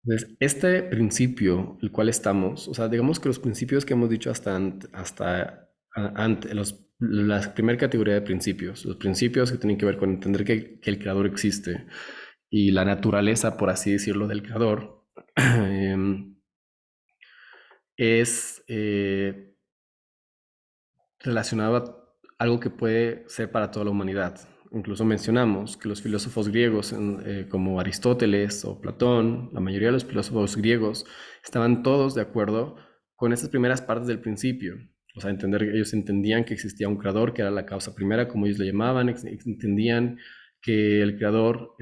Entonces, este principio, el cual estamos, o sea, digamos que los principios que hemos dicho hasta la primera categoría de principios, los principios que tienen que ver con entender que el creador existe y la naturaleza, por así decirlo, del creador, em, es relacionado a algo que puede ser para toda la humanidad. Incluso mencionamos que los filósofos griegos, como Aristóteles o Platón, la mayoría de los filósofos griegos, estaban todos de acuerdo con estas primeras partes del principio. O sea, ellos entendían que existía un creador, que era la causa primera, como ellos le llamaban, entendían que el creador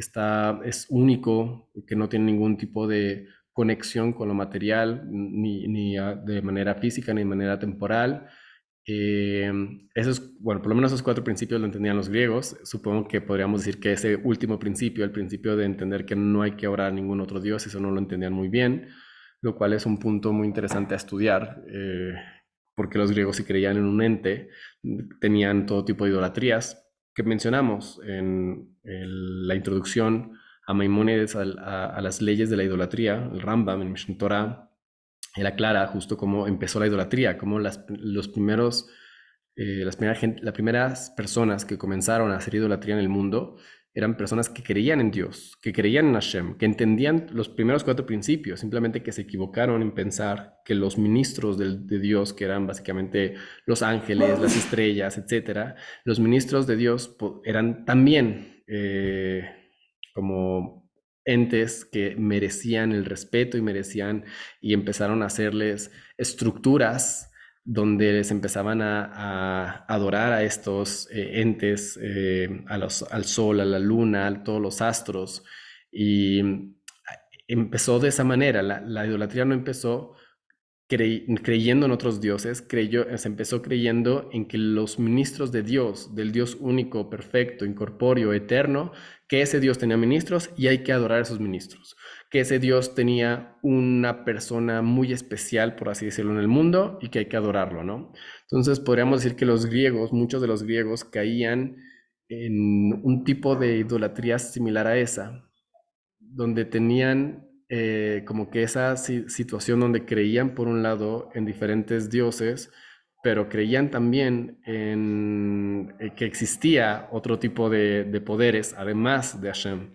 es único, que no tiene ningún tipo de conexión con lo material, ni de manera física, ni de manera temporal. eh, bueno, por lo menos esos cuatro principios lo entendían los griegos. Supongo que podríamos decir que ese último principio, el principio de entender que no hay que orar a ningún otro dios, eso no lo entendían muy bien, lo cual es un punto muy interesante a estudiar, porque los griegos, si creían en un ente, tenían todo tipo de idolatrías que mencionamos en la introducción a Maimónides a las leyes de la idolatría, el Rambam, en Mishneh Torah. Él aclara justo cómo empezó la idolatría, cómo las primeras personas que comenzaron a hacer idolatría en el mundo eran personas que creían en Dios, que creían en Hashem, que entendían los primeros cuatro principios, simplemente que se equivocaron en pensar que los ministros de Dios, que eran básicamente los ángeles, las estrellas, etcétera, los ministros de Dios eran también como entes que merecían el respeto y empezaron a hacerles estructuras donde les empezaban a adorar a estos entes, al sol, a la luna, a todos los astros. Y empezó de esa manera. La idolatría no empezó creyendo en otros dioses, se empezó creyendo en que los ministros de Dios, del Dios único, perfecto, incorpóreo, eterno, que ese Dios tenía ministros y hay que adorar a esos ministros, que ese Dios tenía una persona muy especial, por así decirlo, en el mundo y que hay que adorarlo, ¿no? Entonces podríamos decir que los griegos, muchos de los griegos caían en un tipo de idolatría similar a esa, donde tenían como que esa situación donde creían por un lado en diferentes dioses, pero creían también en que existía otro tipo de poderes, además de Hashem.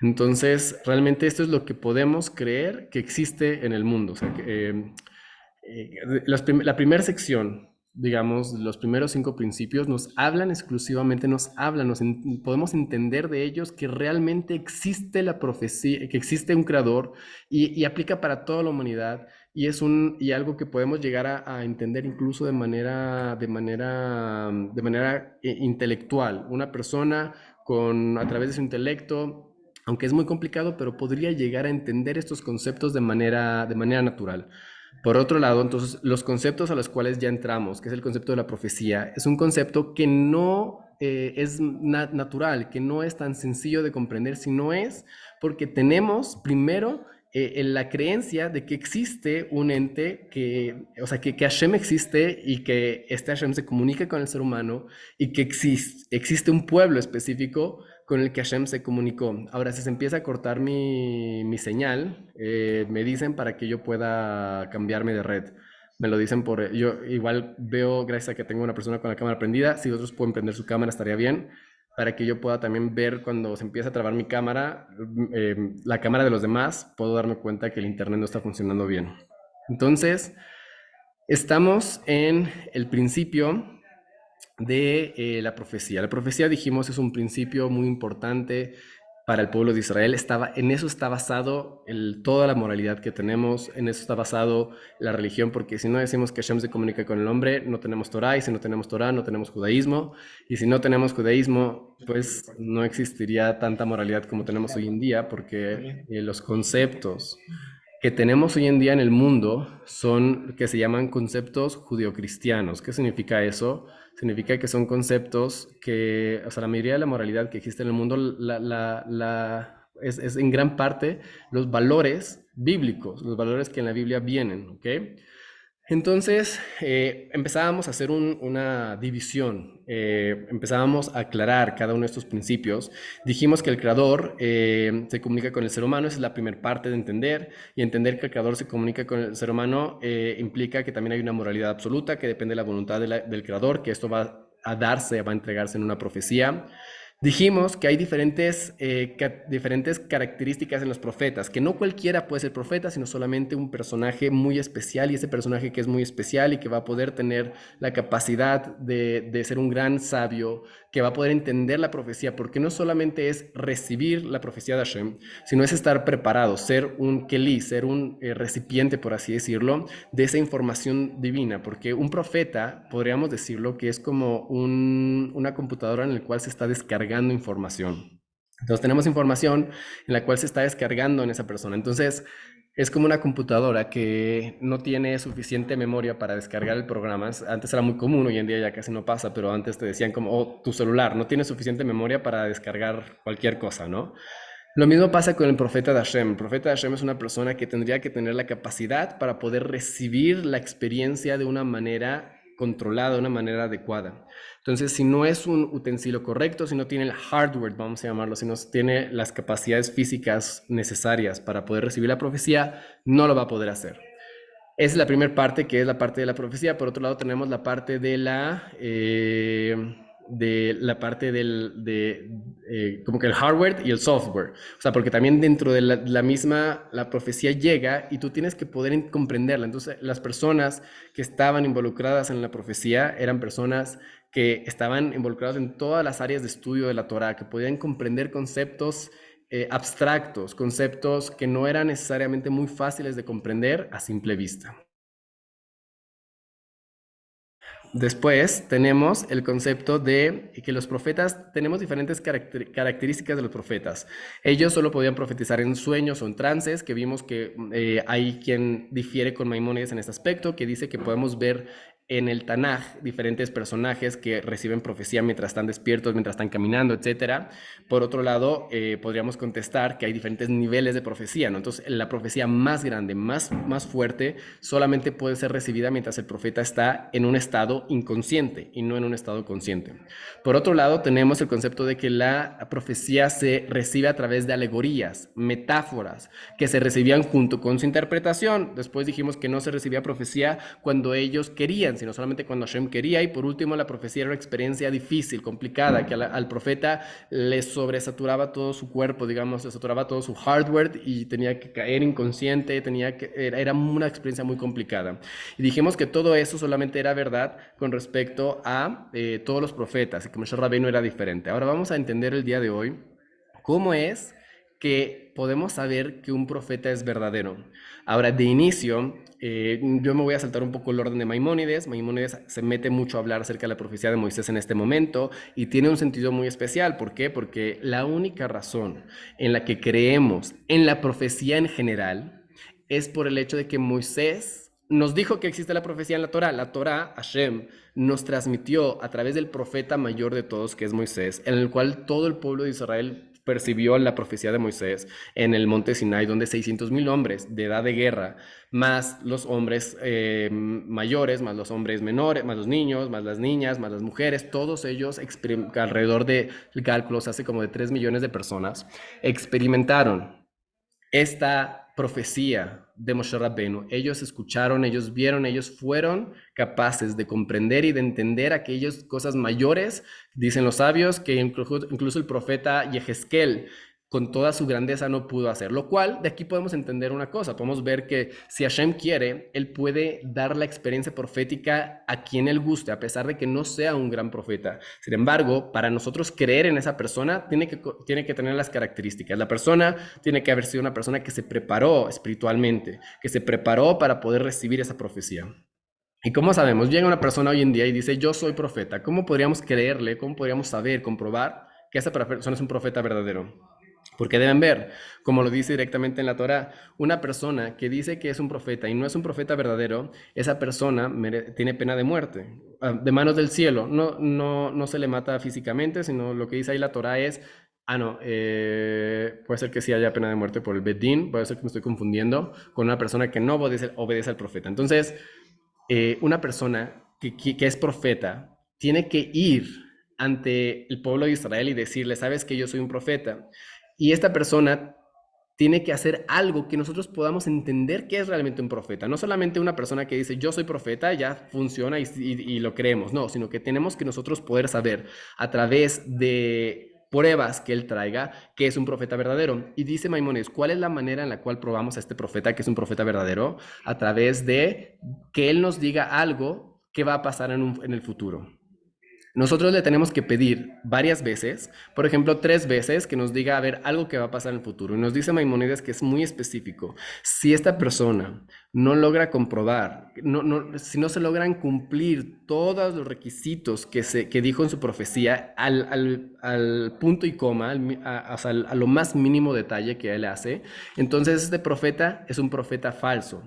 Entonces, realmente esto es lo que podemos creer que existe en el mundo. O sea, la primera sección, digamos, los primeros cinco principios nos hablan exclusivamente, podemos entender de ellos que realmente existe la profecía, que existe un creador y aplica para toda la humanidad y algo que podemos llegar a entender incluso de manera intelectual. Una persona a través de su intelecto, aunque es muy complicado, pero podría llegar a entender estos conceptos de manera natural. Por otro lado, entonces, los conceptos a los cuales ya entramos, que es el concepto de la profecía, es un concepto que no es natural, que no es tan sencillo de comprender, sino es porque tenemos primero en la creencia de que existe un ente, o sea, que Hashem existe y que este Hashem se comunica con el ser humano y que existe un pueblo específico con el que Hashem se comunicó. Ahora, si se empieza a cortar mi señal, me dicen para que yo pueda cambiarme de red. Me lo dicen yo igual veo, gracias a que tengo una persona con la cámara prendida, si otros pueden prender su cámara estaría bien, para que yo pueda también ver cuando se empieza a trabar mi cámara, la cámara de los demás, puedo darme cuenta que el internet no está funcionando bien. Entonces, estamos en el principio de la profecía. La profecía, dijimos, es un principio muy importante para el pueblo de Israel. En eso está basado toda la moralidad que tenemos, en eso está basado la religión, porque si no decimos que Hashem se comunica con el hombre, no tenemos Torah, y si no tenemos Torah, no tenemos judaísmo, y si no tenemos judaísmo, pues no existiría tanta moralidad como tenemos hoy en día, porque los conceptos que tenemos hoy en día en el mundo son que se llaman conceptos judeocristianos. ¿Qué significa eso? Significa que son conceptos que, o sea, la mayoría de la moralidad que existe en el mundo es en gran parte los valores bíblicos, los valores que en la Biblia vienen, ¿ok? Entonces, empezábamos a hacer una división, empezábamos a aclarar cada uno de estos principios. Dijimos que el creador se comunica con el ser humano, esa es la primera parte de entender, y entender que el creador se comunica con el ser humano implica que también hay una moralidad absoluta que depende de la voluntad del creador, que esto va a darse, va a entregarse en una profecía. Dijimos que hay diferentes características en los profetas, que no cualquiera puede ser profeta, sino solamente un personaje muy especial, y ese personaje que es muy especial y que va a poder tener la capacidad de ser un gran sabio, que va a poder entender la profecía, porque no solamente es recibir la profecía de Hashem, sino es estar preparado, ser un keli, ser un recipiente, por así decirlo, de esa información divina, porque un profeta, podríamos decirlo, que es como una computadora en la cual se está descargando información. Entonces tenemos información en la cual se está descargando en esa persona. Entonces es como una computadora que no tiene suficiente memoria para descargar el programa. Antes era muy común, hoy en día ya casi no pasa, pero antes te decían como, oh, tu celular no tiene suficiente memoria para descargar cualquier cosa, ¿no? Lo mismo pasa con el profeta de Hashem. El profeta de Hashem es una persona que tendría que tener la capacidad para poder recibir la experiencia de una manera controlada, de una manera adecuada. Entonces, si no es un utensilio correcto, si no tiene el hardware, vamos a llamarlo, si no tiene las capacidades físicas necesarias para poder recibir la profecía, no lo va a poder hacer. Esa es la primera parte, que es la parte de la profecía. Por otro lado, tenemos la parte de la parte como que el hardware y el software. O sea, porque también dentro de la misma, la profecía llega y tú tienes que poder comprenderla. Entonces, las personas que estaban involucradas en la profecía eran personas que estaban involucradas en todas las áreas de estudio de la Torá, que podían comprender conceptos abstractos, conceptos que no eran necesariamente muy fáciles de comprender a simple vista. Después tenemos el concepto de que los profetas, tenemos diferentes características de los profetas. Ellos solo podían profetizar en sueños o en trances, que vimos que hay quien difiere con Maimónides en este aspecto, que dice que podemos ver en el Tanaj diferentes personajes que reciben profecía mientras están despiertos, mientras están caminando, etcétera. Por otro lado, podríamos contestar que hay diferentes niveles de profecía, ¿no? Entonces, la profecía más grande, más fuerte, solamente puede ser recibida mientras el profeta está en un estado inconsciente y no en un estado consciente. Por otro lado, tenemos el concepto de que la profecía se recibe a través de alegorías, metáforas, que se recibían junto con su interpretación. Después dijimos que no se recibía profecía cuando ellos querían, sino solamente cuando Hashem quería. Y por último, la profecía era una experiencia difícil, complicada, que al profeta le sobresaturaba todo su cuerpo, digamos, le saturaba todo su hardware y tenía que caer inconsciente, era una experiencia muy complicada. Y dijimos que todo eso solamente era verdad con respecto a todos los profetas, y que Moshe Rabbeinu era diferente. Ahora vamos a entender el día de hoy cómo es que podemos saber que un profeta es verdadero. Ahora, de inicio, yo me voy a saltar un poco el orden de Maimónides. Maimónides se mete mucho a hablar acerca de la profecía de Moisés en este momento y tiene un sentido muy especial. ¿Por qué? Porque la única razón en la que creemos en la profecía en general es por el hecho de que Moisés nos dijo que existe la profecía en la Torá. La Torá, Hashem, nos transmitió a través del profeta mayor de todos, que es Moisés, en el cual todo el pueblo de Israel percibió la profecía de Moisés en el monte Sinai, donde 600,000 hombres de edad de guerra, más los hombres mayores, más los hombres menores, más los niños, más las niñas, más las mujeres, todos ellos alrededor de cálculos hace como de 3 millones de personas, experimentaron esta profecía de Moshe Rabbeinu. Ellos escucharon, ellos vieron, ellos fueron capaces de comprender y de entender aquellas cosas mayores, dicen los sabios, que incluso el profeta Yehezkel con toda su grandeza no pudo hacer. Lo cual, de aquí podemos entender una cosa, podemos ver que si Hashem quiere, Él puede dar la experiencia profética a quien Él guste, a pesar de que no sea un gran profeta. Sin embargo, para nosotros creer en esa persona, tiene que tener las características. La persona tiene que haber sido una persona que se preparó espiritualmente, que se preparó para poder recibir esa profecía. ¿Y cómo sabemos? Llega una persona hoy en día y dice, yo soy profeta. ¿Cómo podríamos creerle? ¿Cómo podríamos saber, comprobar que esa persona es un profeta verdadero? Porque deben ver, como lo dice directamente en la Torá, una persona que dice que es un profeta y no es un profeta verdadero, esa persona tiene pena de muerte, de manos del cielo. No se le mata físicamente, sino lo que dice ahí la Torá es, no, puede ser que sí haya pena de muerte por el Bedín, puede ser que me estoy confundiendo con una persona que no obedece al profeta. Entonces, una persona que es profeta tiene que ir ante el pueblo de Israel y decirle, sabes que yo soy un profeta. Y esta persona tiene que hacer algo que nosotros podamos entender que es realmente un profeta. No solamente una persona que dice yo soy profeta, ya funciona y lo creemos, no, sino que tenemos que nosotros poder saber a través de pruebas que él traiga que es un profeta verdadero. Y dice Maimónides, ¿cuál es la manera en la cual probamos a este profeta que es un profeta verdadero? A través de que él nos diga algo que va a pasar en el futuro. Nosotros le tenemos que pedir varias veces, por ejemplo, 3 veces, que nos diga, a ver, algo que va a pasar en el futuro. Y nos dice Maimónides que es muy específico. Si esta persona no logra comprobar, si no se logran cumplir todos los requisitos que dijo en su profecía al punto y coma, o sea, a lo más mínimo detalle que él hace, entonces este profeta es un profeta falso.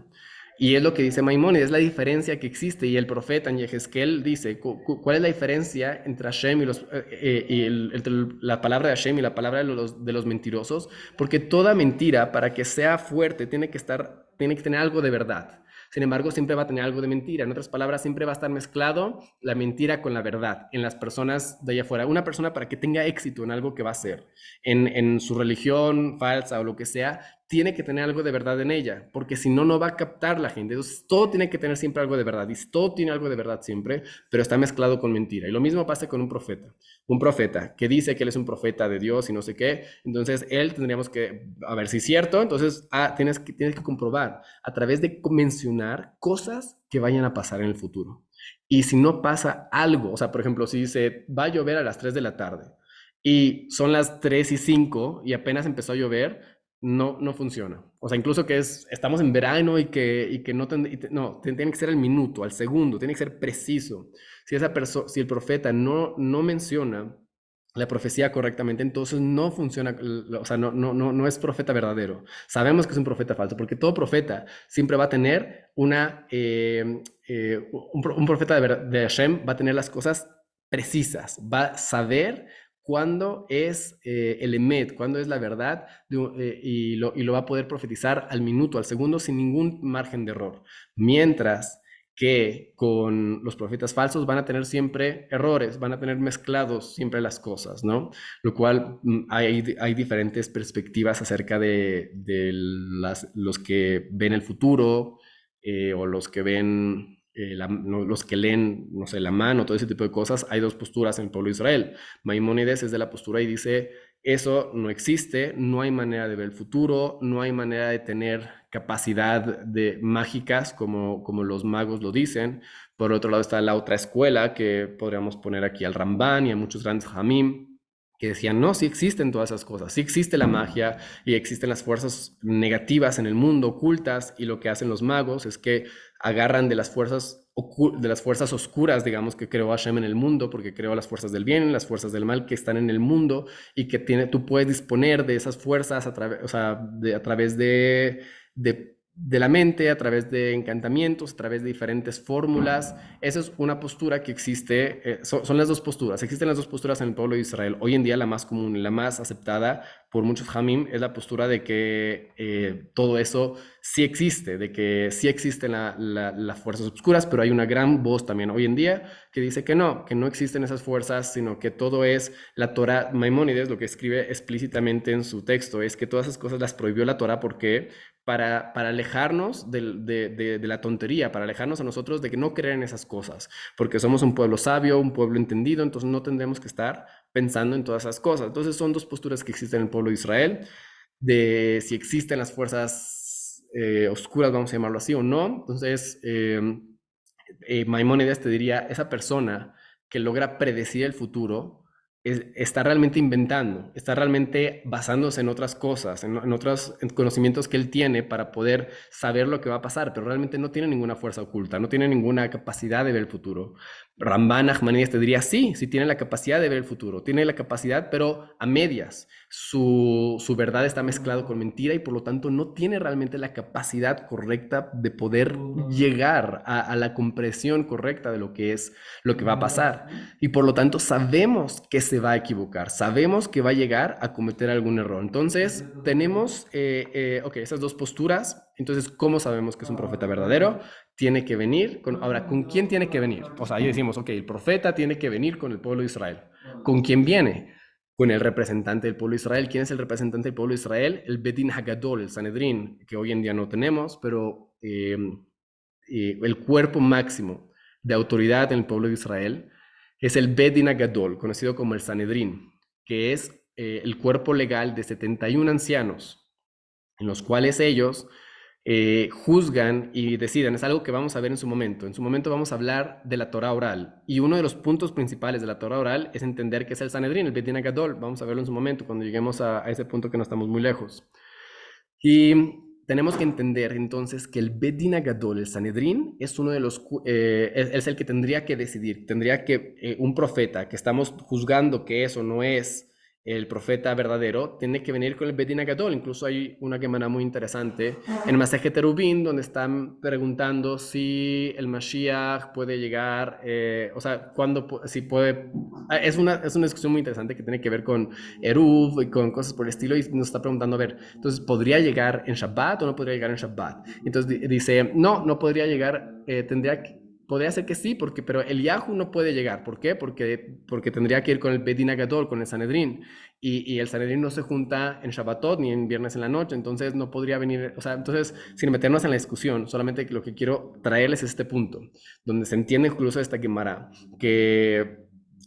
Y es lo que dice Maimónides, es la diferencia que existe. Y el profeta en Yehezkel dice, ¿cuál es la diferencia entre Hashem entre la palabra de Hashem y la palabra de los mentirosos? Porque toda mentira, para que sea fuerte, tiene que tener algo de verdad. Sin embargo, siempre va a tener algo de mentira. En otras palabras, siempre va a estar mezclado la mentira con la verdad en las personas de allá afuera. Una persona, para que tenga éxito en algo que va a hacer, en su religión falsa o lo que sea, tiene que tener algo de verdad en ella, porque si no, no va a captar la gente. Entonces, todo tiene que tener siempre algo de verdad, y todo tiene algo de verdad siempre, pero está mezclado con mentira. Y lo mismo pasa con un profeta. Un profeta que dice que él es un profeta de Dios y no sé qué, entonces él tendríamos que, a ver si es cierto, entonces tienes que comprobar a través de mencionar cosas que vayan a pasar en el futuro. Y si no pasa algo, o sea, por ejemplo, si dice, va a llover a las 3 de la tarde, y son las 3:05 y apenas empezó a llover, no funciona. O sea, incluso estamos en verano y que no, tiene que ser al minuto, al segundo, tiene que ser preciso. Si el profeta no menciona la profecía correctamente, entonces no funciona, o sea, no es profeta verdadero. Sabemos que es un profeta falso, porque todo profeta siempre va a tener un profeta de Hashem va a tener las cosas precisas, va a saber cuándo es el emet, cuándo es la verdad, y lo va a poder profetizar al minuto, al segundo, sin ningún margen de error. Mientras que con los profetas falsos van a tener siempre errores, van a tener mezclados siempre las cosas, ¿no? Lo cual hay diferentes perspectivas acerca de los que ven el futuro, o los que ven, no, los que leen, no sé, la mano, todo ese tipo de cosas. Hay dos posturas en el pueblo de Israel. Maimónides es de la postura y dice, eso no existe, no hay manera de ver el futuro, no hay manera de tener capacidad de mágicas como los magos lo dicen. Por otro lado está la otra escuela, que podríamos poner aquí al Ramban y a muchos grandes Hamim, que decían, no, sí existen todas esas cosas, sí existe la magia y existen las fuerzas negativas en el mundo, ocultas, y lo que hacen los magos es que agarran de las fuerzas oscuras, digamos, que creó Hashem en el mundo, porque creó las fuerzas del bien, las fuerzas del mal que están en el mundo, y que tú puedes disponer de esas fuerzas o sea, a través de la mente, a través de encantamientos, a través de diferentes fórmulas. Esa es una postura que existe, son las dos posturas, existen las dos posturas en el pueblo de Israel. Hoy en día la más común y la más aceptada por muchos Hamim es la postura de que todo eso sí existe, de que sí existen las fuerzas oscuras, pero hay una gran voz también hoy en día que dice que no existen esas fuerzas, sino que todo es la Torah. Maimónides lo que escribe explícitamente en su texto es que todas esas cosas las prohibió la Torah porque para alejarnos de la tontería, para alejarnos a nosotros de que no creer en esas cosas, porque somos un pueblo sabio, un pueblo entendido, entonces no tendremos que estar pensando en todas esas cosas. Entonces son dos posturas que existen en el pueblo de Israel, de si existen las fuerzas oscuras, vamos a llamarlo así, o no. Entonces, Maimónides te diría, esa persona que logra predecir el futuro está realmente inventando, está realmente basándose en otras cosas, en otros conocimientos que él tiene para poder saber lo que va a pasar, pero realmente no tiene ninguna fuerza oculta, no tiene ninguna capacidad de ver el futuro. Ramban Nachmanides te diría, sí tiene la capacidad de ver el futuro, tiene la capacidad, pero a medias. su verdad está mezclado con mentira y por lo tanto no tiene realmente la capacidad correcta de poder llegar a la comprensión correcta de lo que es lo que va a pasar. Y por lo tanto sabemos que se va a equivocar, sabemos que va a llegar a cometer algún error. Entonces tenemos, ok, esas dos posturas. Entonces, ¿cómo sabemos que es un profeta verdadero? Tiene que venir con, ahora, ¿con quién tiene que venir? O sea, ahí decimos, ok, el profeta tiene que venir con el pueblo de Israel. ¿Con quién viene? Con el representante del pueblo de Israel. ¿Quién es el representante del pueblo de Israel? El Bedin Hagadol, el Sanedrín, que hoy en día no tenemos, pero el cuerpo máximo de autoridad en el pueblo de Israel es el Bedin Hagadol, conocido como el Sanedrín, que es el cuerpo legal de 71 ancianos, en los cuales ellos juzgan y deciden. Es algo que vamos a ver en su momento. En su momento vamos a hablar de la Torah oral. Y uno de los puntos principales de la Torah oral es entender que es el Sanedrín, el Bedin Gadol. Vamos a verlo en su momento, cuando lleguemos a ese punto que no estamos muy lejos. Y tenemos que entender entonces que el Bedin Gadol, el Sanedrín, es uno de los, es el que tendría que decidir. Tendría que, un profeta que estamos juzgando que es o no es el profeta verdadero, tiene que venir con el Bedin Gadol. Incluso hay una gemara muy interesante en Masejet Erubin, donde están preguntando si el Mashiach puede llegar, o sea, cuándo, si puede. Es una discusión muy interesante que tiene que ver con Eruv y con cosas por el estilo, y nos está preguntando, a ver, entonces, ¿podría llegar en Shabbat o no podría llegar en Shabbat? Entonces dice, no, no podría llegar, podría ser que sí, pero el Yahoo no puede llegar. ¿Por qué? Porque tendría que ir con el Bedin Agadol, con el Sanedrín. Y el Sanedrín no se junta en Shabbatot ni en viernes en la noche, entonces no podría venir. O sea, entonces, sin meternos en la discusión, solamente lo que quiero traerles es este punto, donde se entiende incluso esta Gemara, que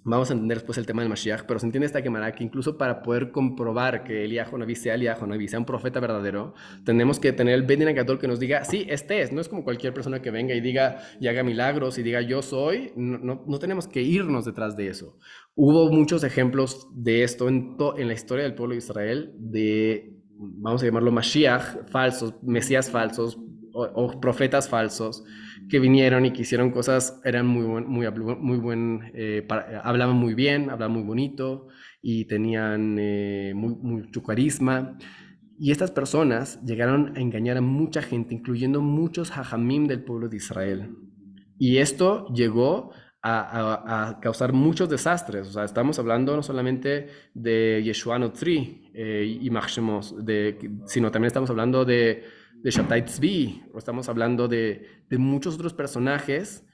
vamos a entender después el tema del Mashiach, pero se entiende esta Gemara que incluso para poder comprobar que Eliyahu Naví sea Eliyahu Naví, sea un profeta verdadero, tenemos que tener el Bedin Agadol que nos diga, sí, este es. No es como cualquier persona que venga y diga y haga milagros y diga yo soy. No, no tenemos que irnos detrás de eso. Hubo muchos ejemplos de esto en la historia del pueblo de Israel, de, vamos a llamarlo Mashiach falsos, Mesías falsos o profetas falsos, que vinieron y que hicieron cosas, eran hablaban muy bien, hablaban muy bonito y tenían mucho carisma. Y estas personas llegaron a engañar a mucha gente, incluyendo muchos hajamim del pueblo de Israel. Y esto llegó a causar muchos desastres. O sea, estamos hablando no solamente de Yeshua Notzri y Machshemos, sino también estamos hablando de Shabtai Tzvi, o estamos hablando de muchos otros personajes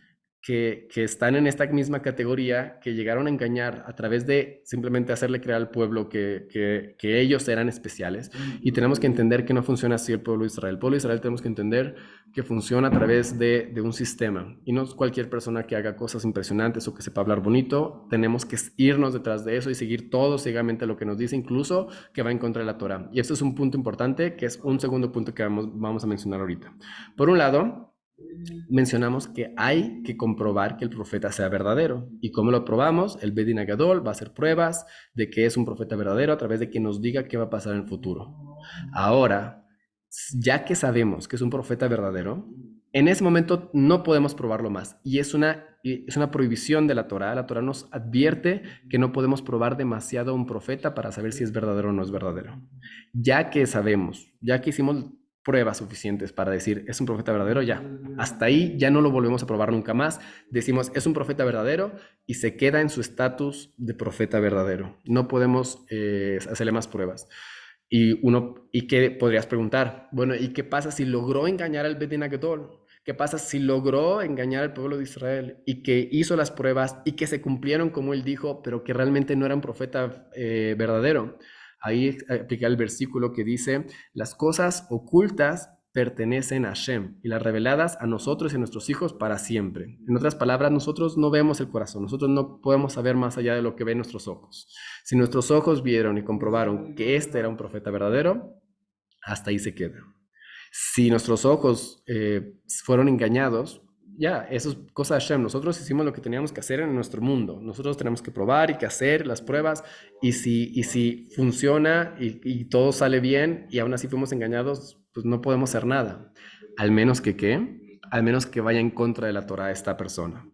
que están en esta misma categoría, que llegaron a engañar a través de simplemente hacerle creer al pueblo que ellos eran especiales. Y tenemos que entender que no funciona así el pueblo de Israel. El pueblo de Israel tenemos que entender que funciona a través de un sistema. Y no es cualquier persona que haga cosas impresionantes o que sepa hablar bonito. Tenemos que irnos detrás de eso y seguir todo ciegamente lo que nos dice, incluso que va en contra de la Torah. Y esto es un punto importante, que es un segundo punto que vamos a mencionar ahorita. Por un lado, mencionamos que hay que comprobar que el profeta sea verdadero. ¿Y cómo lo probamos? El Bedin Agadol va a hacer pruebas de que es un profeta verdadero a través de que nos diga qué va a pasar en el futuro. Ahora, ya que sabemos que es un profeta verdadero, en ese momento no podemos probarlo más. Y es una prohibición de la Torah. La Torah nos advierte que no podemos probar demasiado a un profeta para saber si es verdadero o no es verdadero. Ya que sabemos, ya que hicimos pruebas suficientes para decir es un profeta verdadero, ya. Hasta ahí ya no lo volvemos a probar nunca más. Decimos es un profeta verdadero y se queda en su estatus de profeta verdadero. No podemos hacerle más pruebas. ¿Y qué podrías preguntar? Bueno, ¿y qué pasa si logró engañar al Bedin Agadol? ¿Qué pasa si logró engañar al pueblo de Israel y que hizo las pruebas y que se cumplieron como él dijo, pero que realmente no era un profeta verdadero? Ahí aplica el versículo que dice, las cosas ocultas pertenecen a Hashem y las reveladas a nosotros y a nuestros hijos para siempre. En otras palabras, nosotros no vemos el corazón, nosotros no podemos saber más allá de lo que ven nuestros ojos. Si nuestros ojos vieron y comprobaron que este era un profeta verdadero, hasta ahí se queda. Si nuestros ojos fueron engañados, ya, eso es cosa de Hashem. Nosotros hicimos lo que teníamos que hacer en nuestro mundo. Nosotros tenemos que probar y que hacer las pruebas. Y si funciona y todo sale bien y aún así fuimos engañados, pues no podemos hacer nada. Al menos que, ¿qué? Al menos que vaya en contra de la Torah esta persona.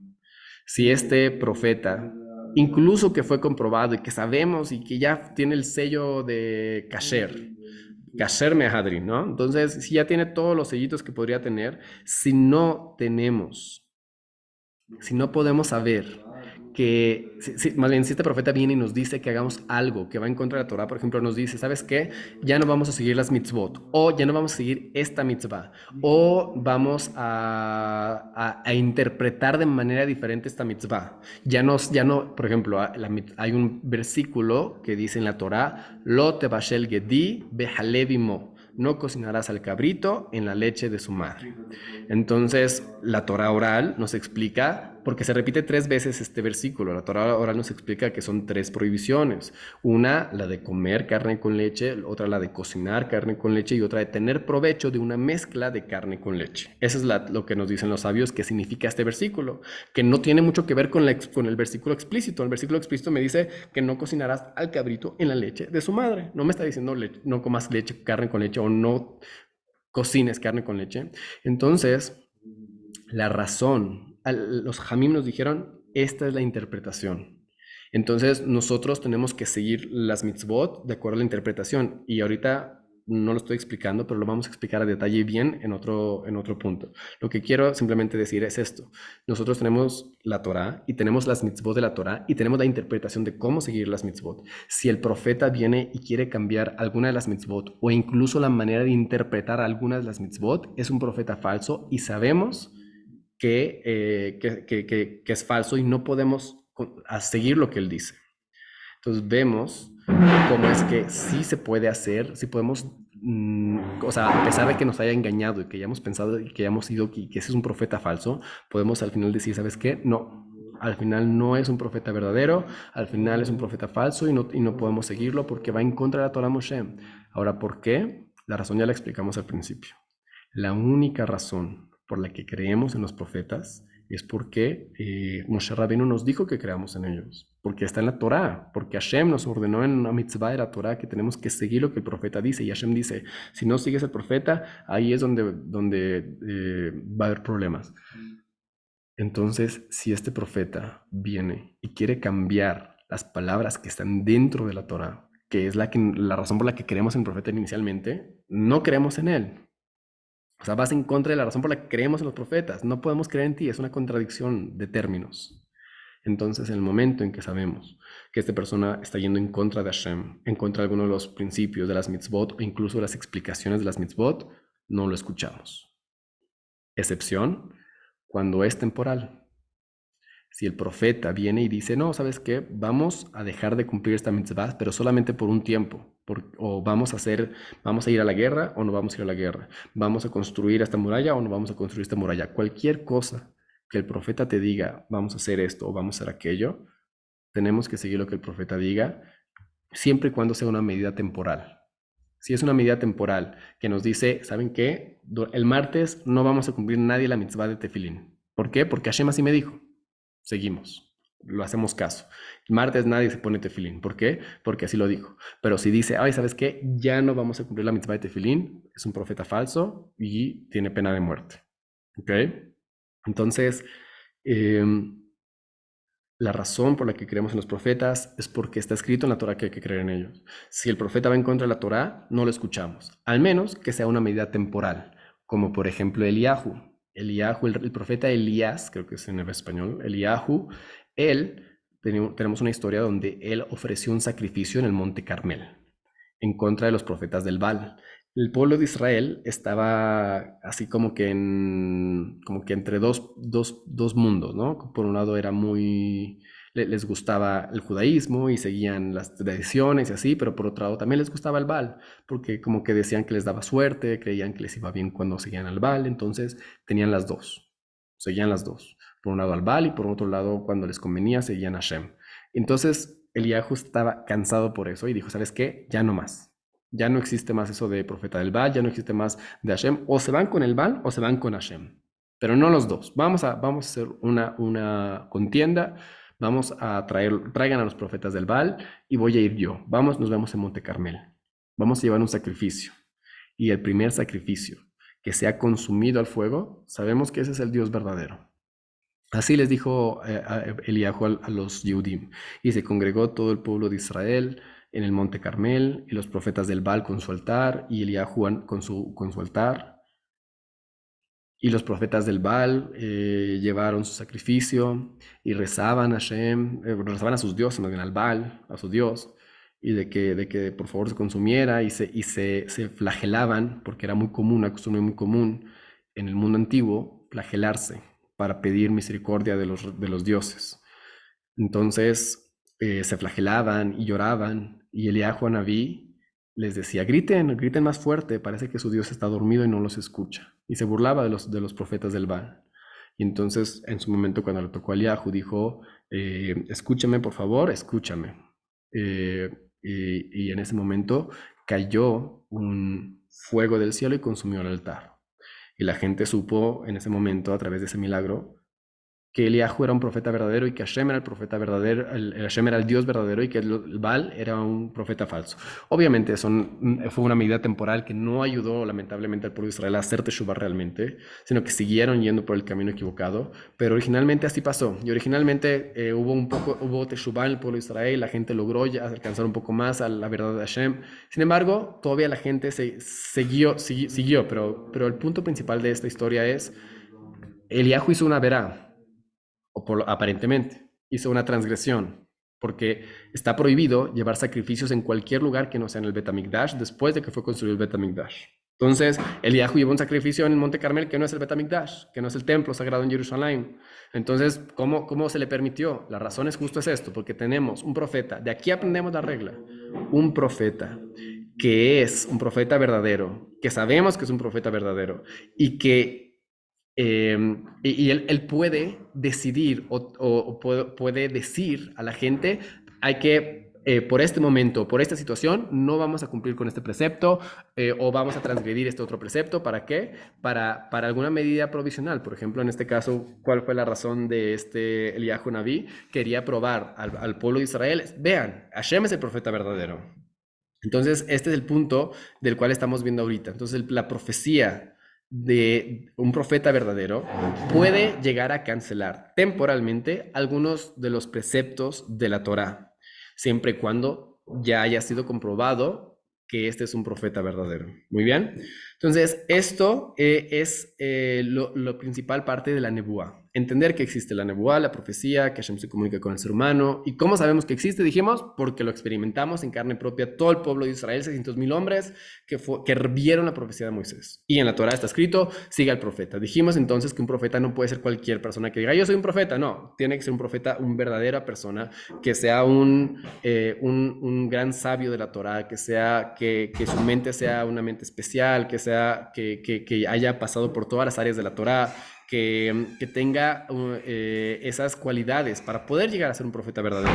Si este profeta incluso que fue comprobado y que sabemos y que ya tiene el sello de kasher mehadrin, ¿no? Entonces, si ya tiene todos los sellitos que podría tener, si no tenemos si no podemos saber que, más bien, si este profeta viene y nos dice que hagamos algo que va en contra de la Torah, por ejemplo, nos dice, ¿sabes qué? Ya no vamos a seguir las mitzvot, o ya no vamos a seguir esta mitzvah, o vamos a interpretar de manera diferente esta mitzvah. Ya no, por ejemplo, hay un versículo que dice en la Torah, Lo tebashel gedi behalevimo, no cocinarás al cabrito en la leche de su madre. Entonces, la Torah oral nos explica, porque se repite 3 veces este versículo, la Torah oral nos explica que son 3 prohibiciones. Una, la de comer carne con leche, otra la de cocinar carne con leche y otra de tener provecho de una mezcla de carne con leche. Eso es lo que nos dicen los sabios que significa este versículo, que no tiene mucho que ver con el versículo explícito. El versículo explícito me dice que no cocinarás al cabrito en la leche de su madre. No me está diciendo no comas leche, carne con leche o no cocines carne con leche. Entonces, la razón, los Jamim nos dijeron, esta es la interpretación. Entonces, nosotros tenemos que seguir las mitzvot de acuerdo a la interpretación. Y ahorita no lo estoy explicando, pero lo vamos a explicar a detalle bien en otro punto. Lo que quiero simplemente decir es esto. Nosotros tenemos la Torá y tenemos las mitzvot de la Torá y tenemos la interpretación de cómo seguir las mitzvot. Si el profeta viene y quiere cambiar alguna de las mitzvot o incluso la manera de interpretar algunas de las mitzvot, es un profeta falso y sabemos que es falso y no podemos seguir lo que él dice. Entonces vemos cómo es que sí se puede hacer, sí podemos, o sea, a pesar de que nos haya engañado y que hayamos pensado y que hayamos ido que ese es un profeta falso, podemos al final decir, ¿sabes qué? No, al final no es un profeta verdadero, al final es un profeta falso y no podemos seguirlo porque va en contra de la Torah Moshe. Ahora, ¿por qué? La razón ya la explicamos al principio. La única razón por la que creemos en los profetas es porque Moshe Rabbeinu nos dijo que creamos en ellos, porque está en la Torá, porque Hashem nos ordenó en una mitzvah de la Torá que tenemos que seguir lo que el profeta dice, y Hashem dice, si no sigues el profeta, ahí es donde va a haber problemas. Entonces, si este profeta viene y quiere cambiar las palabras que están dentro de la Torá, que es la razón por la que creemos en el profeta inicialmente, no creemos en él. O sea, vas en contra de la razón por la que creemos en los profetas. No podemos creer en ti, es una contradicción de términos. Entonces, en el momento en que sabemos que esta persona está yendo en contra de Hashem, en contra de alguno de los principios de las mitzvot o incluso las explicaciones de las mitzvot, no lo escuchamos. Excepción cuando es temporal. Si el profeta viene y dice, no, ¿sabes qué? Vamos a dejar de cumplir esta mitzvah, pero solamente por un tiempo. O vamos a ir a la guerra o no vamos a ir a la guerra. Vamos a construir esta muralla o no vamos a construir esta muralla. Cualquier cosa que el profeta te diga, vamos a hacer esto o vamos a hacer aquello, tenemos que seguir lo que el profeta diga, siempre y cuando sea una medida temporal. Si es una medida temporal que nos dice, ¿saben qué? El martes no vamos a cumplir nadie la mitzvah de tefilín. ¿Por qué? Porque Hashem así me dijo. Seguimos, lo hacemos caso. El martes nadie se pone tefilín. ¿Por qué? Porque así lo dijo. Pero si dice, ay, ¿sabes qué? Ya no vamos a cumplir la mitzvah de tefilín, es un profeta falso y tiene pena de muerte. ¿Ok? Entonces, eh, la razón por la que creemos en los profetas es porque está escrito en la Torah que hay que creer en ellos. Si el profeta va en contra de la Torah, no lo escuchamos, al menos que sea una medida temporal, como por ejemplo Eliyahu. Eliyahu, el profeta Elías, creo que es en el español, Eliyahu, tenemos una historia donde él ofreció un sacrificio en el monte Carmel en contra de los profetas del Baal. El pueblo de Israel estaba así como que entre dos mundos, ¿no? Por un lado era les gustaba el judaísmo y seguían las tradiciones y así, pero por otro lado también les gustaba el Baal, porque como que decían que les daba suerte, creían que les iba bien cuando seguían al Baal, entonces tenían las dos, seguían las dos. Por un lado al Baal y por otro lado cuando les convenía seguían a Hashem. Entonces Eliyahu estaba cansado por eso y dijo, ¿sabes qué? Ya no más. Ya no existe más eso de profeta del Baal, ya no existe más de Hashem. O se van con el Baal o se van con Hashem. Pero no los dos. Vamos a hacer una contienda. Traigan a los profetas del Baal y voy a ir yo. Vamos, nos vemos en Monte Carmel. Vamos a llevar un sacrificio. Y el primer sacrificio que sea consumido al fuego, sabemos que ese es el Dios verdadero. Así les dijo Eliahu a los Yehudim. Y se congregó todo el pueblo de Israel en el monte Carmel, y los profetas del Baal con su altar, y Eliahu con su altar. Y los profetas del Baal llevaron su sacrificio y rezaban a Hashem, rezaban a sus dioses, más bien al Baal, a su dios, y de que por favor se consumiera, se flagelaban, porque era muy común, una costumbre muy común en el mundo antiguo, flagelarse para pedir misericordia de los dioses. Entonces se flagelaban y lloraban, y Eliahu Anabí les decía, griten, griten más fuerte, parece que su Dios está dormido y no los escucha. Y se burlaba de los profetas del Baal. Y entonces, en su momento, cuando le tocó a Eliahu, dijo, escúchame, por favor, escúchame. Y en ese momento cayó un fuego del cielo y consumió el altar. Y la gente supo en ese momento, a través de ese milagro, que Eliahu era un profeta verdadero y que Hashem era el profeta verdadero, Hashem era el Dios verdadero y que el Baal era un profeta falso. Obviamente fue una medida temporal que no ayudó lamentablemente al pueblo de Israel a hacer Teshuvah realmente, sino que siguieron yendo por el camino equivocado, pero originalmente así pasó. Y originalmente hubo Teshuvah en el pueblo de Israel, la gente logró ya alcanzar un poco más a la verdad de Hashem. Sin embargo, todavía la gente siguió, pero el punto principal de esta historia es, Eliahu hizo una verá, aparentemente, hizo una transgresión, porque está prohibido llevar sacrificios en cualquier lugar que no sea en el Betamigdash después de que fue construido el Betamigdash. Entonces, Eliahu llevó un sacrificio en el Monte Carmel que no es el Betamigdash, que no es el templo sagrado en Jerusalén. Entonces, ¿cómo se le permitió? La razón es justo es esto, porque tenemos un profeta, de aquí aprendemos la regla, un profeta que es un profeta verdadero, que sabemos que es un profeta verdadero, y que él puede decidir puede decir a la gente, hay que, por este momento, por esta situación, no vamos a cumplir con este precepto o vamos a transgredir este otro precepto. ¿Para qué? Para alguna medida provisional. Por ejemplo, en este caso, ¿cuál fue la razón de este Eliyahu Naví? Quería probar al pueblo de Israel, vean, Hashem es el profeta verdadero. Entonces, este es el punto del cual estamos viendo ahorita. Entonces, la profecía de un profeta verdadero puede llegar a cancelar temporalmente algunos de los preceptos de la Torá, siempre y cuando ya haya sido comprobado que este es un profeta verdadero. Muy bien. Entonces, esto es lo principal parte de la nebúa. Entender que existe la nebúa, la profecía, que Hashem se comunica con el ser humano. ¿Y cómo sabemos que existe? Dijimos, porque lo experimentamos en carne propia todo el pueblo de Israel, 600,000 hombres que vieron la profecía de Moisés. Y en la Torah está escrito, siga al profeta. Dijimos entonces que un profeta no puede ser cualquier persona que diga, yo soy un profeta. No, tiene que ser un profeta, una verdadera persona, que sea un gran sabio de la Torah, que su mente sea una mente especial, que haya pasado por todas las áreas de la Torah, que tenga esas cualidades para poder llegar a ser un profeta verdadero.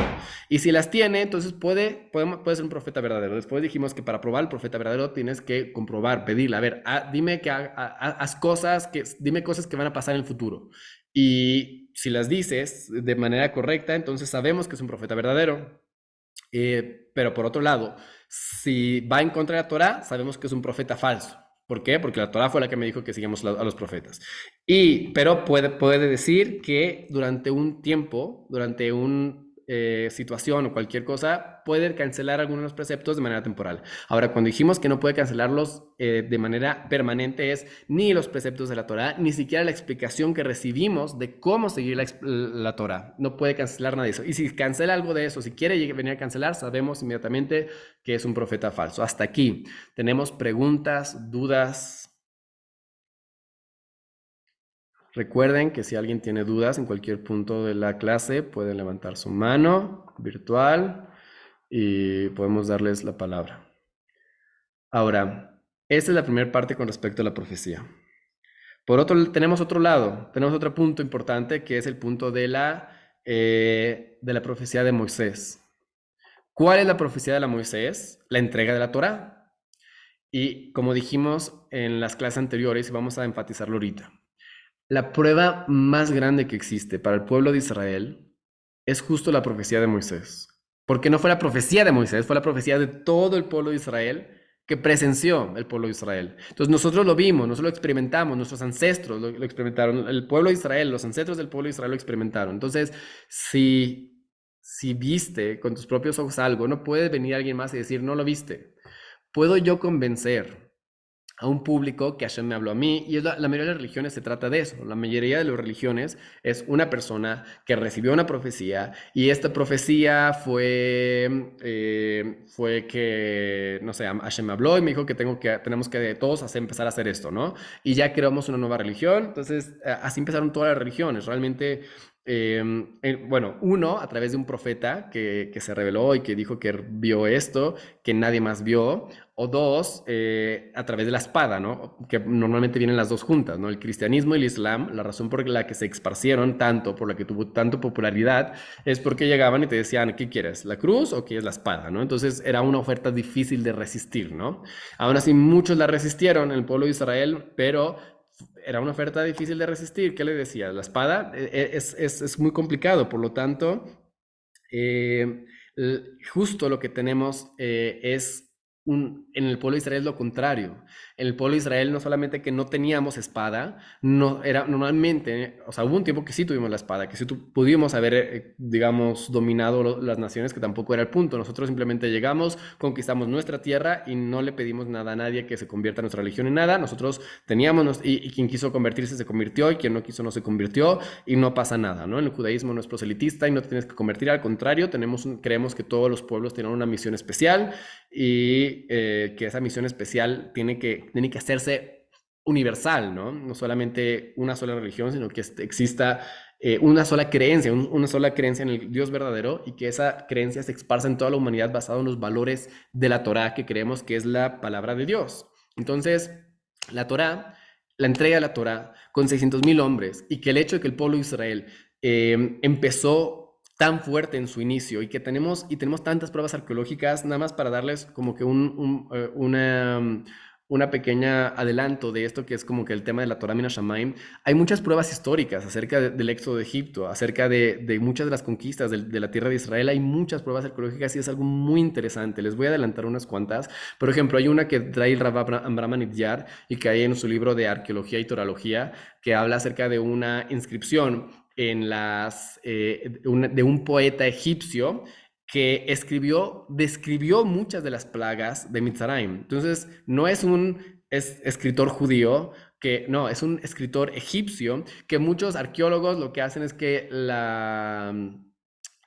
Y si las tiene, entonces puede ser un profeta verdadero. Después dijimos que para probar el profeta verdadero tienes que comprobar, pedirle, a ver, dime dime cosas que van a pasar en el futuro. Y si las dices de manera correcta, entonces sabemos que es un profeta verdadero. Pero por otro lado, si va en contra de la Torah, sabemos que es un profeta falso. ¿Por qué? Porque la Torah fue la que me dijo que sigamos a los profetas. Pero puede decir que durante un tiempo, durante una situación o cualquier cosa, puede cancelar algunos de los preceptos de manera temporal. Ahora, cuando dijimos que no puede cancelarlos de manera permanente, es ni los preceptos de la Torah, ni siquiera la explicación que recibimos de cómo seguir la Torah. No puede cancelar nada de eso. Y si cancela algo de eso, si quiere venir a cancelar, sabemos inmediatamente que es un profeta falso. Hasta aquí. ¿Tenemos preguntas, dudas? Recuerden que si alguien tiene dudas en cualquier punto de la clase, pueden levantar su mano virtual y podemos darles la palabra. Ahora, esta es la primera parte con respecto a la profecía. Por otro, tenemos otro punto importante, que es el punto de la profecía de Moisés. ¿Cuál es la profecía de la Moisés? La entrega de la Torá. Y como dijimos en las clases anteriores, vamos a enfatizarlo ahorita. La prueba más grande que existe para el pueblo de Israel es justo la profecía de Moisés. Porque no fue la profecía de Moisés, fue la profecía de todo el pueblo de Israel que presenció el pueblo de Israel. Entonces nosotros lo vimos, nosotros lo experimentamos, nuestros ancestros lo experimentaron, el pueblo de Israel, los ancestros del pueblo de Israel lo experimentaron. Entonces, si viste con tus propios ojos algo, no puede venir alguien más y decir, no lo viste. Puedo yo convencer a un público que Hashem me habló a mí, y la mayoría de las religiones se trata de eso. La mayoría de las religiones es una persona que recibió una profecía, y esta profecía fue que, no sé, Hashem me habló y me dijo que, tenemos que todos empezar a hacer esto, ¿no? Y ya creamos una nueva religión. Entonces, así empezaron todas las religiones. Realmente, bueno, uno, a través de un profeta que se reveló y que dijo que vio esto, que nadie más vio, o dos, a través de la espada, ¿no? Que normalmente vienen las dos juntas, ¿no? El cristianismo y el islam, la razón por la que se esparcieron tanto, por la que tuvo tanto popularidad, es porque llegaban y te decían, ¿qué quieres? ¿La cruz o quieres la espada? ¿No? Entonces era una oferta difícil de resistir, ¿no? Aún así, muchos la resistieron en el pueblo de Israel, pero era una oferta difícil de resistir. ¿Qué le decía? La espada es muy complicado, por lo tanto, eh, justo lo que tenemos es en el pueblo de Israel es lo contrario. En el pueblo de Israel no solamente que no teníamos espada, no era normalmente, o sea, hubo un tiempo que sí tuvimos la espada, que sí pudimos haber, digamos, dominado las naciones, que tampoco era el punto. Nosotros simplemente llegamos, conquistamos nuestra tierra y no le pedimos nada a nadie que se convierta a nuestra religión en nada. Nosotros teníamos, y quien quiso convertirse se convirtió, y quien no quiso no se convirtió, y no pasa nada, ¿no? En el judaísmo no es proselitista y no te tienes que convertir, al contrario, creemos que todos los pueblos tienen una misión especial, y que esa misión especial tiene que hacerse universal, ¿no? No solamente una sola religión, sino que exista una sola creencia, una sola creencia en el Dios verdadero, y que esa creencia se esparza en toda la humanidad basado en los valores de la Torá, que creemos que es la palabra de Dios. Entonces, la Torá, la entrega de la Torá con 600,000 hombres, y que el hecho de que el pueblo de Israel empezó tan fuerte en su inicio, y que tenemos tantas pruebas arqueológicas, nada más para darles como que una pequeña adelanto de esto, que es como que el tema de la Torah Min Hashamayim. Hay muchas pruebas históricas acerca del éxodo de Egipto, acerca de muchas de las conquistas de la tierra de Israel. Hay muchas pruebas arqueológicas y es algo muy interesante. Les voy a adelantar unas cuantas. Por ejemplo, hay una que trae el Rav Amram Anidyar, y que hay en su libro de arqueología y torología, que habla acerca de una inscripción de un poeta egipcio que describió muchas de las plagas de Mitzrayim. Entonces, no es un escritor judío, no, es un escritor egipcio, que muchos arqueólogos lo que hacen es que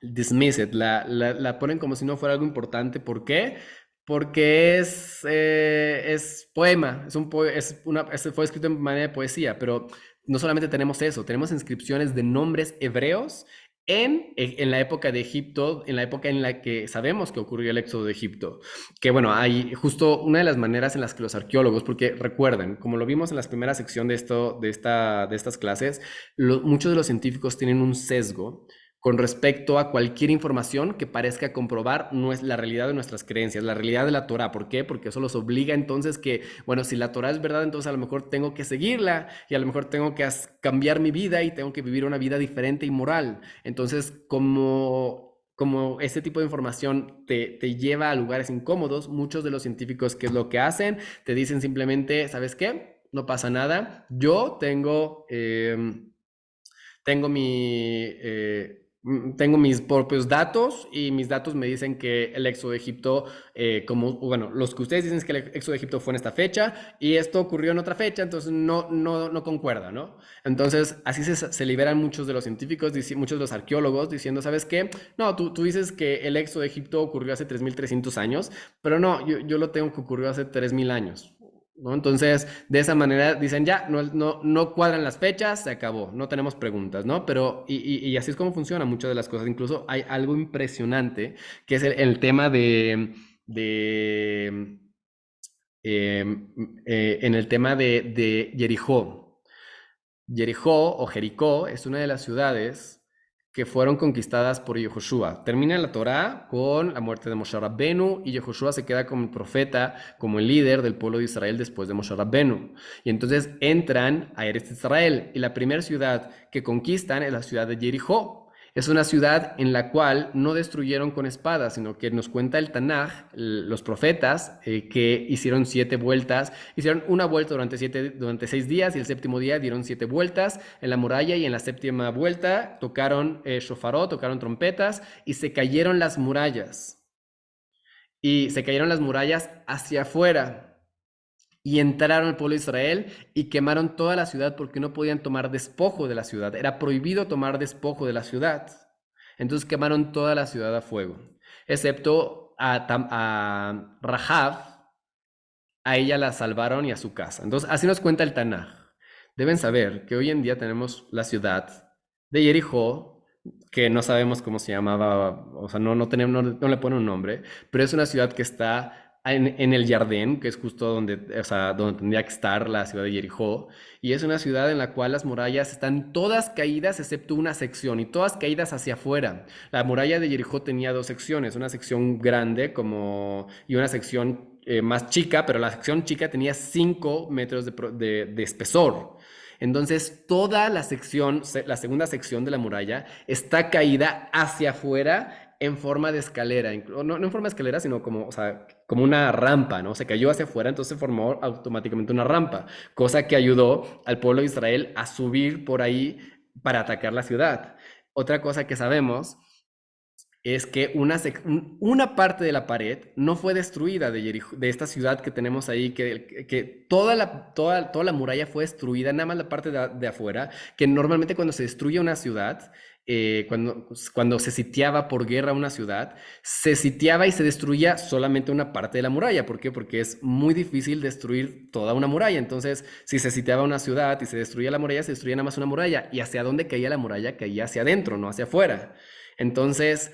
dismiss it, la ponen como si no fuera algo importante. ¿Por qué? Porque es poema, fue escrito en manera de poesía, pero no solamente tenemos eso, tenemos inscripciones de nombres hebreos en la época de Egipto, en la época en la que sabemos que ocurrió el éxodo de Egipto. Que bueno, hay justo una de las maneras en las que los arqueólogos, porque recuerden, como lo vimos en la primera sección de estas clases, muchos de los científicos tienen un sesgo con respecto a cualquier información que parezca comprobar no es la realidad de nuestras creencias, la realidad de la Torah. ¿Por qué? Porque eso los obliga entonces que, bueno, si la Torah es verdad, entonces a lo mejor tengo que seguirla, y a lo mejor tengo que cambiar mi vida y tengo que vivir una vida diferente y moral. Entonces, como este tipo de información te lleva a lugares incómodos, muchos de los científicos, ¿qué es lo que hacen? Te dicen simplemente, ¿sabes qué? No pasa nada. Yo tengo mis propios datos, y mis datos me dicen que el éxodo de Egipto, bueno, los que ustedes dicen es que el éxodo de Egipto fue en esta fecha y esto ocurrió en otra fecha, entonces no concuerda, ¿no? Entonces, así se liberan muchos de los científicos, muchos de los arqueólogos, diciendo, ¿sabes qué? No, tú dices que el éxodo de Egipto ocurrió hace 3,300 años, pero no, yo lo tengo que ocurrió hace 3,000 años. ¿No? Entonces, de esa manera dicen, ya, no cuadran las fechas, se acabó, no tenemos preguntas, ¿no? Pero, y así es como funcionan muchas de las cosas. Incluso hay algo impresionante, que es el tema de en el tema de Jericó. Jericó o Jericó es una de las ciudades que fueron conquistadas por Yehoshua. Termina la Torá con la muerte de Moshe Rabbenu, y Yehoshua se queda como el profeta, como el líder del pueblo de Israel después de Moshe Rabbenu. Y entonces entran a Eretz Israel, y la primera ciudad que conquistan es la ciudad de Jericó. Es una ciudad en la cual no destruyeron con espadas, sino que nos cuenta el Tanaj, los profetas, que hicieron 7 vueltas, hicieron una vuelta durante 6 días y el séptimo día dieron 7 vueltas en la muralla y en la séptima vuelta tocaron shofarot, tocaron trompetas y se cayeron las murallas. Y se cayeron las murallas hacia afuera. Y entraron el pueblo de Israel y quemaron toda la ciudad porque no podían tomar despojo de la ciudad. Era prohibido tomar despojo de la ciudad. Entonces quemaron toda la ciudad a fuego, excepto a Rahab, a ella la salvaron y a su casa. Entonces así nos cuenta el Tanaj. Deben saber que hoy en día tenemos la ciudad de Jericó, que no sabemos cómo se llamaba, o sea, no, tenemos, no le pone un nombre, pero es una ciudad que está en el Jardín, que es justo donde, o sea, donde tendría que estar la ciudad de Jericó, y es una ciudad en la cual las murallas están todas caídas excepto una sección, y todas caídas hacia afuera. La muralla de Jericó tenía 2 secciones, una sección grande como, y una sección más chica, pero la sección chica tenía 5 metros de espesor. Entonces, toda la sección, la segunda sección de la muralla, está caída hacia afuera en forma de escalera. No en forma de escalera, sino como, o sea, como una rampa, ¿no? Se cayó hacia afuera, entonces se formó automáticamente una rampa, cosa que ayudó al pueblo de Israel a subir por ahí para atacar la ciudad. Otra cosa que sabemos es que una parte de la pared no fue destruida de esta ciudad que tenemos ahí, que toda la muralla fue destruida, nada más la parte de afuera, que normalmente cuando se destruye una ciudad, cuando se sitiaba por guerra una ciudad, se sitiaba y se destruía solamente una parte de la muralla. ¿Por qué? Porque es muy difícil destruir toda una muralla. Entonces, si se sitiaba una ciudad y se destruía la muralla, se destruía nada más una muralla. ¿Y hacia dónde caía la muralla? Caía hacia adentro, no hacia afuera. Entonces,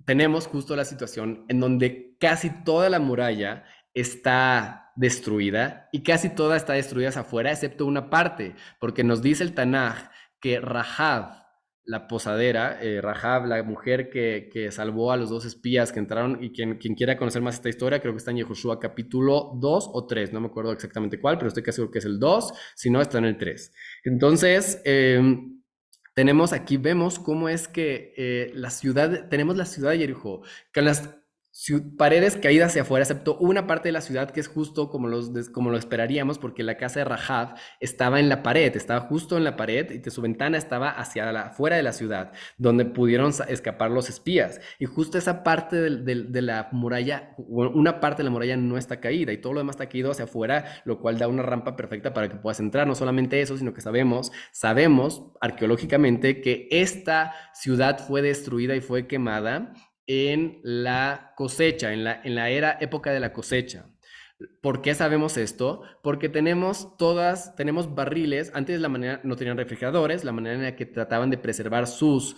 tenemos justo la situación en donde casi toda la muralla está destruida y casi toda está destruida hacia afuera, excepto una parte, porque nos dice el Tanaj que Rahab, la posadera, Rahab, la mujer que salvó a los 2 espías que entraron, y quien quiera conocer más esta historia, creo que está en Yehoshua capítulo 2 o 3, no me acuerdo exactamente cuál, pero estoy casi seguro que es el 2, si no está en el 3. Entonces, tenemos aquí, vemos cómo es que tenemos la ciudad de Jericó, con las paredes caídas hacia afuera, excepto una parte de la ciudad que es justo como lo esperaríamos, porque la casa de Rahab estaba en la pared, estaba justo en la pared, y su ventana estaba hacia afuera de la ciudad, donde pudieron escapar los espías. Y justo esa parte de la muralla, una parte de la muralla no está caída, y todo lo demás está caído hacia afuera, lo cual da una rampa perfecta para que puedas entrar. No solamente eso, sino que sabemos arqueológicamente que esta ciudad fue destruida y fue quemada en la cosecha, en la época de la cosecha. ¿Por qué sabemos esto? Porque tenemos barriles. Antes no tenían refrigeradores, la manera en la que trataban de preservar sus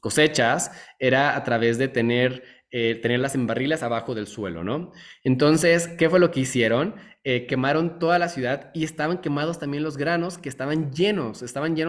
cosechas era a través de tenerlas en barriles abajo del suelo, ¿no? Entonces, ¿qué fue lo que hicieron? Quemaron toda la ciudad y estaban quemados también los granos, que estaban llenos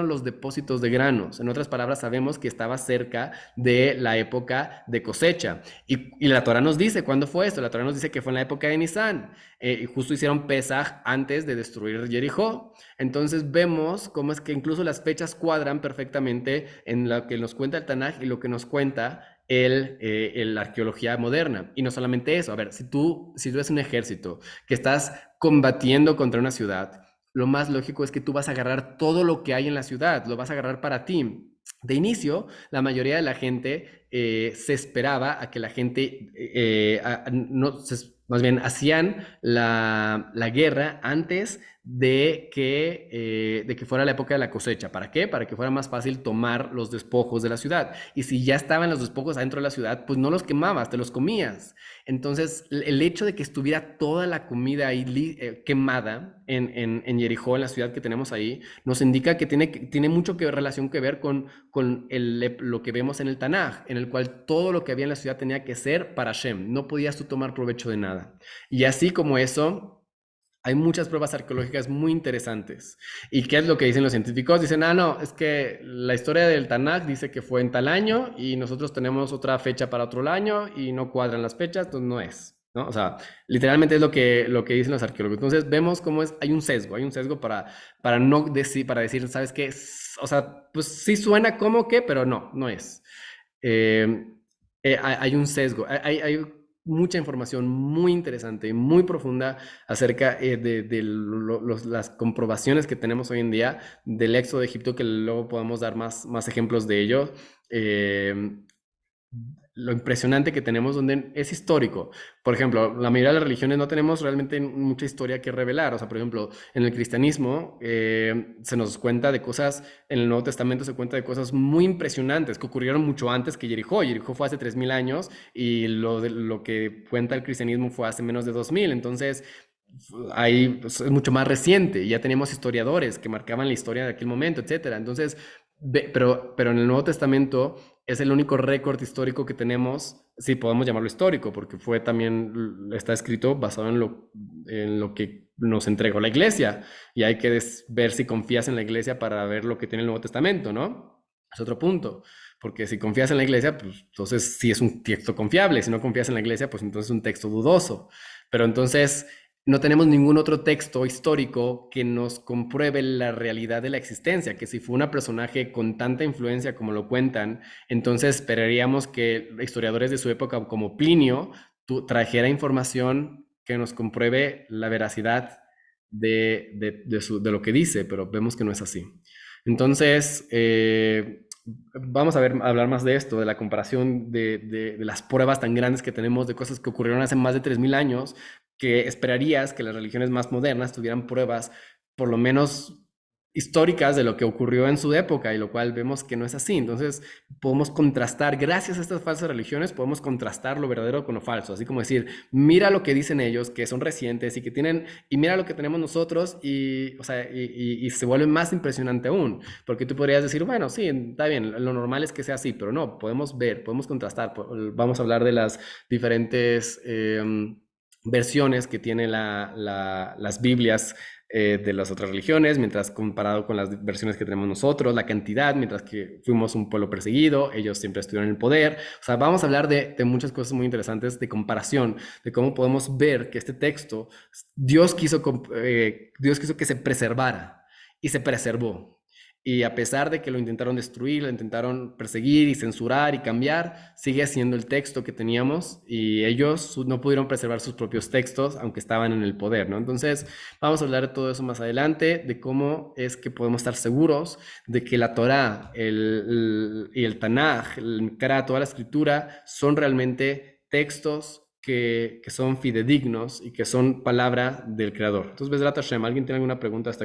los depósitos de granos. En otras palabras, sabemos que estaba cerca de la época de cosecha. Y la Torah nos dice, ¿cuándo fue esto? La Torah nos dice que fue en la época de Nisan. Y justo hicieron Pesaj antes de destruir Jericó. Entonces vemos cómo es que incluso las fechas cuadran perfectamente en lo que nos cuenta el Tanaj y lo que nos cuenta la arqueología moderna. Y no solamente eso, a ver, si tú eres un ejército que estás combatiendo contra una ciudad, lo más lógico es que tú vas a agarrar todo lo que hay en la ciudad, lo vas a agarrar para ti. De inicio, la mayoría de la gente se esperaba a que la gente, más bien, hacían la guerra antes de que fuera la época de la cosecha. ¿Para qué? Para que fuera más fácil tomar los despojos de la ciudad. Y si ya estaban los despojos adentro de la ciudad, pues no los quemabas, te los comías. Entonces, el hecho de que estuviera toda la comida ahí quemada en Jericó, en la ciudad que tenemos ahí, nos indica que tiene mucho relación que ver con lo que vemos en el Tanaj, en el cual todo lo que había en la ciudad tenía que ser para Hashem. No podías tú tomar provecho de nada. Y así como eso, hay muchas pruebas arqueológicas muy interesantes. ¿Y qué es lo que dicen los científicos? Dicen, no, es que la historia del Tanaj dice que fue en tal año y nosotros tenemos otra fecha para otro año y no cuadran las fechas, entonces no es. ¿no? O sea, literalmente es lo que dicen los arqueólogos. Entonces vemos cómo hay un sesgo para no decir, para decir, ¿sabes qué? O sea, pues sí suena como que, pero no, no es. Eh, hay un sesgo, hay mucha información muy interesante, muy profunda acerca de las comprobaciones que tenemos hoy en día del éxodo de Egipto, que luego podemos dar más ejemplos de ello. Eh, lo impresionante que tenemos donde es histórico. Por ejemplo, la mayoría de las religiones no tenemos realmente mucha historia que revelar. O sea, por ejemplo, en el cristianismo se nos cuenta de cosas, en el Nuevo Testamento se cuenta de cosas muy impresionantes que ocurrieron mucho antes que Jericó. Jericó fue hace 3000 años y lo que cuenta el cristianismo fue hace menos de 2000. Entonces, ahí pues, es mucho más reciente. Ya tenemos historiadores que marcaban la historia de aquel momento, etcétera. Entonces, pero en el Nuevo Testamento es el único récord histórico que tenemos, si podemos llamarlo histórico, porque fue también, está escrito basado en lo que nos entregó la iglesia, y hay que ver si confías en la iglesia para ver lo que tiene el Nuevo Testamento, ¿no? Es otro punto, porque si confías en la iglesia, pues entonces sí es un texto confiable, si no confías en la iglesia, pues entonces es un texto dudoso, pero entonces no tenemos ningún otro texto histórico que nos compruebe la realidad de la existencia, que si fue un personaje con tanta influencia como lo cuentan, entonces esperaríamos que historiadores de su época como Plinio trajera información que nos compruebe la veracidad de lo que dice, pero vemos que no es así. Entonces, vamos a hablar más de esto, de la comparación de las pruebas tan grandes que tenemos de cosas que ocurrieron hace más de 3000 años, que esperarías que las religiones más modernas tuvieran pruebas, por lo menos históricas, de lo que ocurrió en su época, y lo cual vemos que no es así. Entonces, podemos contrastar, gracias a estas falsas religiones, podemos contrastar lo verdadero con lo falso, así como decir, mira lo que dicen ellos, que son recientes y que tienen, y mira lo que tenemos nosotros, y, o sea, y se vuelve más impresionante aún, porque tú podrías decir, bueno, sí, está bien, lo normal es que sea así, pero no, podemos ver, podemos contrastar, vamos a hablar de las diferentes versiones que tienen las Biblias de las otras religiones, mientras comparado con las versiones que tenemos nosotros, la cantidad, mientras que fuimos un pueblo perseguido, ellos siempre estuvieron en el poder. O sea, vamos a hablar de muchas cosas muy interesantes de comparación, de cómo podemos ver que este texto, Dios quiso que se preservara y se preservó. Y a pesar de que lo intentaron destruir, lo intentaron perseguir y censurar y cambiar, sigue siendo el texto que teníamos, y ellos no pudieron preservar sus propios textos, aunque estaban en el poder, ¿no? Entonces, vamos a hablar de todo eso más adelante, de cómo es que podemos estar seguros de que la Torá y el Tanaj, el Mikra, toda la escritura, son realmente textos que son fidedignos y que son palabra del Creador. Entonces, Bezrat Hashem, ¿alguien tiene alguna pregunta hasta aquí?